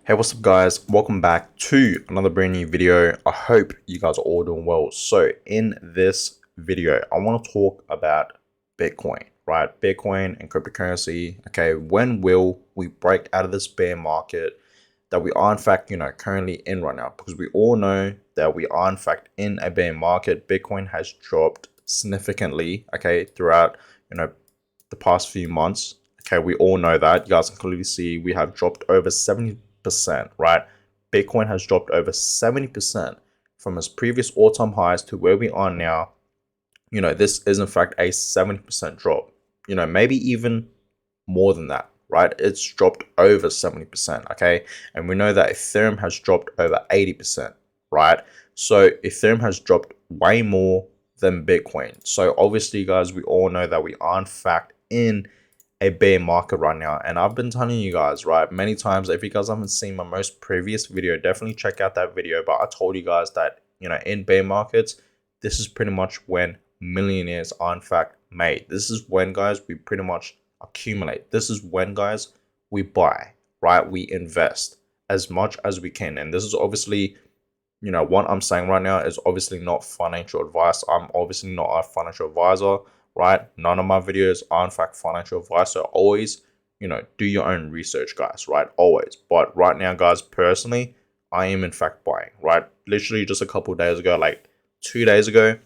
Hey, what's up guys? Welcome back to another brand new video. I hope you guys are all doing well. So in this video, I want to talk about Bitcoin, right? Bitcoin and cryptocurrency. Okay, when will we break out of this bear market that we are in fact, currently in right now? Because we all know that we are in fact in a bear market. Bitcoin has dropped significantly, okay, throughout, the past few months. Okay, we all know that. You guys can clearly see we have dropped over 70%, right? Bitcoin has dropped over 70% from its previous all-time highs to where we are now. This is in fact a 70% drop. Maybe even more than that, right? It's dropped over 70%, okay? And we know that Ethereum has dropped over 80%, right? So Ethereum has dropped way more than Bitcoin. So obviously, guys, we all know that we are in fact in a bear market right now. And I've been telling you guys, right, many times, if you guys haven't seen my most previous video, definitely check out that video. But I told you guys that, in bear markets, this is pretty much when millionaires are in fact made. This is when, guys, we pretty much accumulate. This is when, guys, we buy, right? We invest as much as we can. And this is obviously, what I'm saying right now is obviously not financial advice. I'm obviously not a financial advisor, right? None of my videos are in fact financial advice. So always, do your own research, guys, right? Always. But right now, guys, personally, I am in fact buying, right? Literally just a couple days ago, like 2 days ago,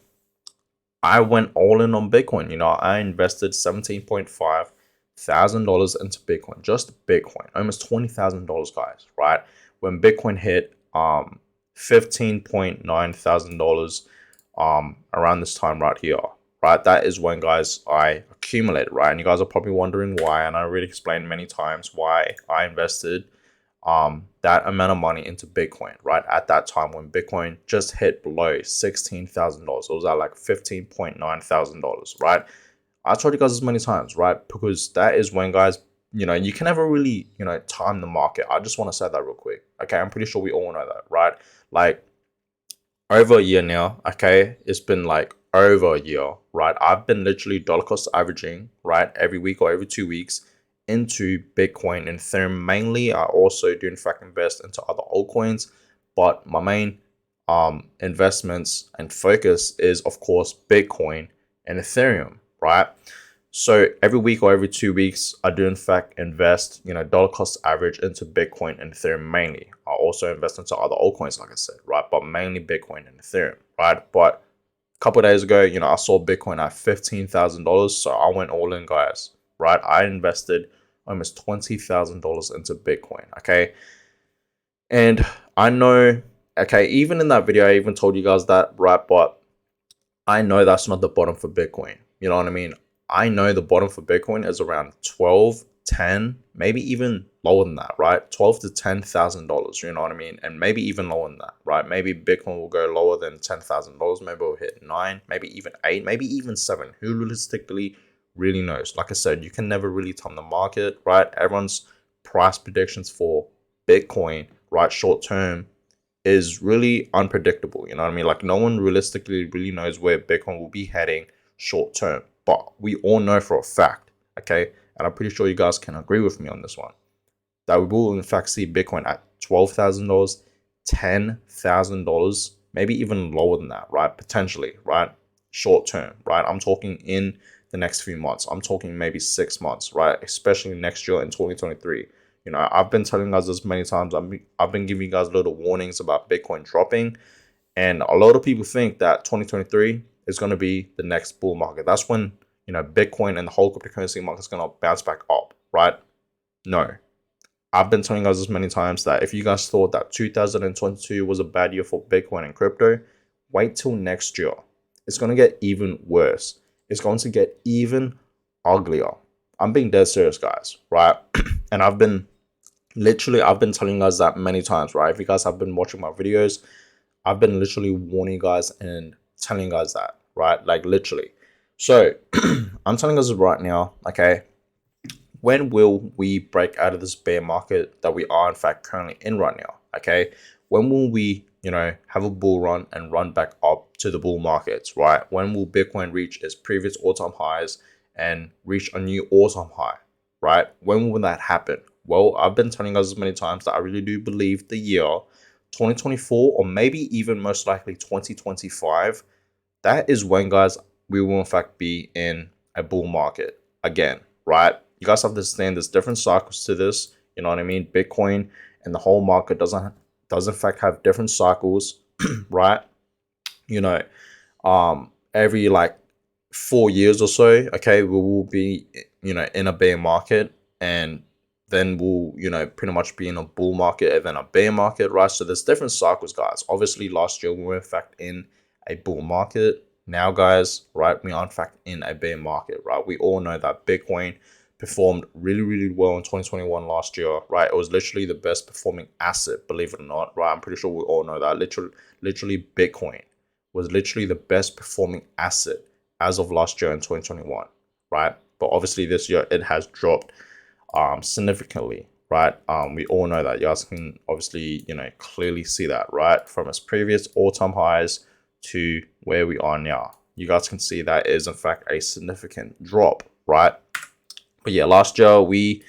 I went all in on Bitcoin. I invested $17,500 into Bitcoin, just Bitcoin, almost $20,000, guys, right? When Bitcoin hit $15,900 around this time right here, right? That is when, guys, I accumulated, right? And you guys are probably wondering why, and I already explained many times why I invested that amount of money into Bitcoin, right? At that time when Bitcoin just hit below $16,000, it was at like $15,900, right? I told you guys as many times, right? Because that is when, guys, you can never really, time the market. I just want to say that real quick. Okay, I'm pretty sure we all know that, right? Like over a year now, okay, it's been like over a year, right? I've been literally dollar cost averaging, right, every week or every 2 weeks into Bitcoin and Ethereum. Mainly, I also do in fact invest into other altcoins, but my main investments and focus is of course Bitcoin and Ethereum, right? So every week or every 2 weeks, I do in fact invest, dollar cost average into Bitcoin and Ethereum mainly. I also invest into other altcoins, like I said, right? But mainly Bitcoin and Ethereum, right? But a couple of days ago, I saw Bitcoin at $15,000, so I went all in, guys, right? I invested almost $20,000 into Bitcoin, okay? And I know, okay, even in that video, I even told you guys that, right? But I know that's not the bottom for Bitcoin. You know what I mean? I know the bottom for Bitcoin is around 12, 10, maybe even lower than that, right? 12 to $10,000, you know what I mean? And maybe even lower than that, right? Maybe Bitcoin will go lower than $10,000. Maybe it'll hit 9, maybe even 8, maybe even 7. Who realistically really knows? Like I said, you can never really time the market, right? Everyone's price predictions for Bitcoin, right, short term is really unpredictable. You know what I mean? Like no one realistically really knows where Bitcoin will be heading short term. But we all know for a fact, okay, and I'm pretty sure you guys can agree with me on this one, that we will in fact see Bitcoin at $12,000, $10,000, maybe even lower than that, right? Potentially, right? Short term, right? I'm talking in the next few months. I'm talking maybe 6 months, right? Especially next year in 2023. I've been telling you guys this many times. I've been giving you guys little warnings about Bitcoin dropping, and a lot of people think that 2023 is going to be the next bull market. That's when Bitcoin and the whole cryptocurrency market is going to bounce back up, right? No, I've been telling you guys this many times that if you guys thought that 2022 was a bad year for Bitcoin and crypto, wait till next year. It's going to get even worse. It's going to get even uglier. I'm being dead serious, guys, right? And I've been telling you guys that many times, right? If you guys have been watching my videos, I've been literally warning you guys and telling you guys that, right? Like literally. So I'm telling you guys right now, okay, when will we break out of this bear market that we are in fact currently in right now? Okay, when will we, have a bull run and run back up to the bull markets, right? When will Bitcoin reach its previous all-time highs and reach a new all-time high, right? When will that happen? Well, I've been telling you guys as many times that I really do believe the year 2024, or maybe even most likely 2025, that is when, guys, we will in fact be in a bull market again, right? You guys have to understand there's different cycles to this. You know what I mean? Bitcoin and the whole market does in fact have different cycles, right? You know, every like 4 years or so, okay, we will be, in a bear market, and then we'll, pretty much be in a bull market and then a bear market, right? So there's different cycles, guys. Obviously, last year we were in fact in a bull market. Now, guys, right, we are in fact in a bear market, right? We all know that Bitcoin performed really, really well in 2021 last year, right? It was literally the best performing asset, believe it or not, right? I'm pretty sure we all know that. Literally Bitcoin was literally the best performing asset as of last year in 2021, right? But obviously this year it has dropped significantly, right? We all know that. You guys can obviously, clearly see that, right? From its previous all-time highs to where we are now. You guys can see that is in fact a significant drop, right? But yeah, last year we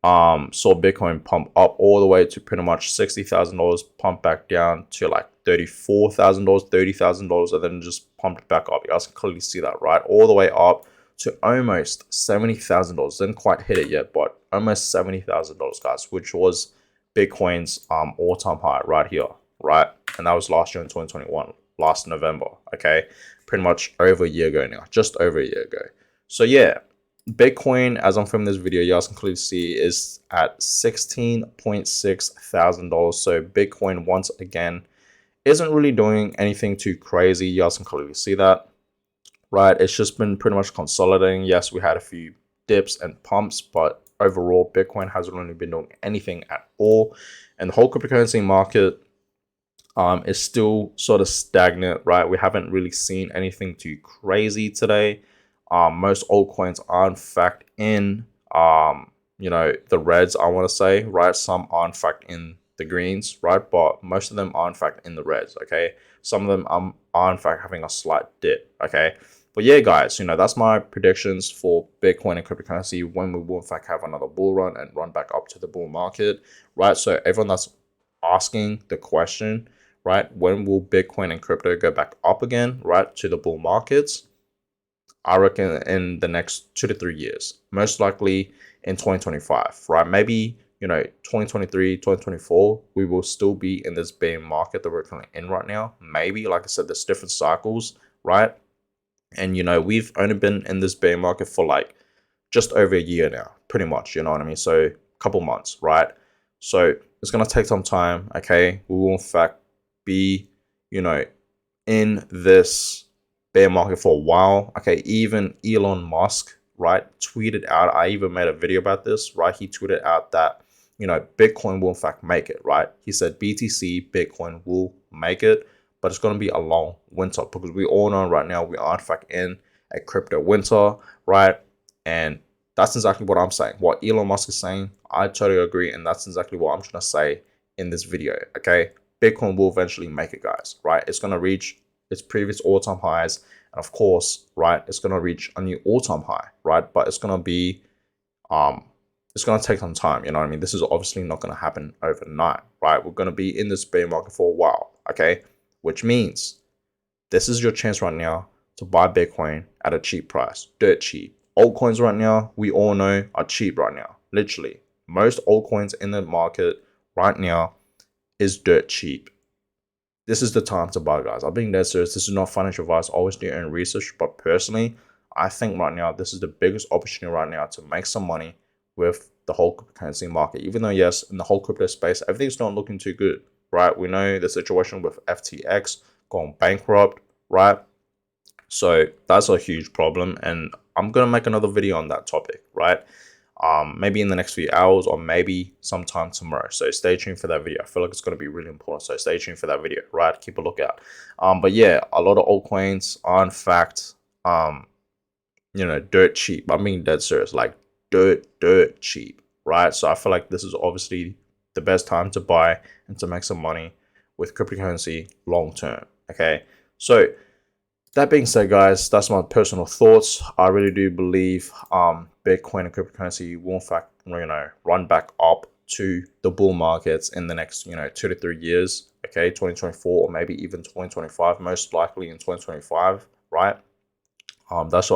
saw Bitcoin pump up all the way to pretty much $60,000, pump back down to like $34,000, $30,000, and then just pumped back up. You guys can clearly see that, right? All the way up to almost $70,000. Didn't quite hit it yet, but almost $70,000, guys, which was Bitcoin's all-time high right here, right? And that was last year in 2021, last November, okay? Pretty much over a year ago now, just over a year ago. So yeah, Bitcoin, as I'm filming this video, you guys can clearly see, is at $16.6 thousand. So Bitcoin, once again, isn't really doing anything too crazy. You guys can clearly see that, right? It's just been pretty much consolidating. Yes, we had a few dips and pumps, but overall, Bitcoin hasn't really been doing anything at all. And the whole cryptocurrency market is still sort of stagnant, right? We haven't really seen anything too crazy today. Most altcoins are in fact in the reds, I want to say, right? Some are in fact in the greens, right? But most of them are in fact in the reds, okay? Some of them are in fact having a slight dip, okay? But yeah, guys, that's my predictions for Bitcoin and cryptocurrency when we will in fact have another bull run and run back up to the bull market, right? So everyone that's asking the question, right, when will Bitcoin and crypto go back up again, right, to the bull markets? I reckon in the next 2 to 3 years, most likely in 2025, right? Maybe, 2023, 2024, we will still be in this bear market that we're currently in right now. Maybe, like I said, there's different cycles, right? And, we've only been in this bear market for like just over a year now, pretty much, you know what I mean? So a couple months, right? So it's going to take some time, okay? We will in fact be, in this bear market for a while. Okay, even Elon Musk, right, tweeted out, I even made a video about this, right? He tweeted out that, Bitcoin will in fact make it, right? He said BTC, Bitcoin will make it, but it's going to be a long winter because we all know right now we are in fact in a crypto winter, right? And that's exactly what I'm saying. What Elon Musk is saying, I totally agree. And that's exactly what I'm trying to say in this video, okay? Bitcoin will eventually make it, guys, right? It's going to reach its previous all-time highs, and of course, right, it's going to reach a new all-time high, right? But it's going to be it's going to take some time, you know what I mean? This is obviously not going to happen overnight, right? We're going to be in this bear market for a while, okay? Which means this is your chance right now to buy Bitcoin at a cheap price, dirt cheap. Altcoins right now, we all know, are cheap right now. Literally, most altcoins in the market right now is dirt cheap. This is the time to buy, guys. I'm being dead serious. This is not financial advice. Always do your own research. But personally, I think right now, this is the biggest opportunity right now to make some money with the whole cryptocurrency market. Even though, yes, in the whole crypto space, everything's not looking too good, right? We know the situation with FTX going bankrupt, right? So that's a huge problem. And I'm going to make another video on that topic, right? Maybe in the next few hours or maybe sometime tomorrow. So stay tuned for that video. I feel like it's going to be really important. So stay tuned for that video, right? Keep a lookout. But yeah, a lot of altcoins are in fact, dirt cheap. I'm being dead serious, like dirt cheap, right? So I feel like this is obviously the best time to buy and to make some money with cryptocurrency long term. Okay, so that being said, guys, that's my personal thoughts. I really do believe Bitcoin and cryptocurrency will in fact run back up to the bull markets in the next 2 to 3 years. Okay, 2024 or maybe even 2025, most likely in 2025, right? That's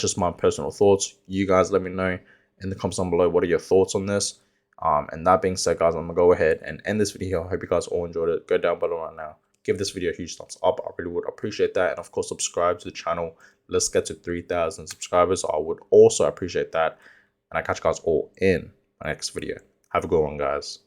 just my personal thoughts. You guys let me know in the comments down below what are your thoughts on this. And that being said, guys, I'm gonna go ahead and end this video. I hope you guys all enjoyed it. Go down below right now, give this video a huge thumbs up. I really would appreciate that. And of course, subscribe to the channel. Let's get to 3,000 subscribers. I would also appreciate that. And I catch you guys all in my next video. Have a good one, guys.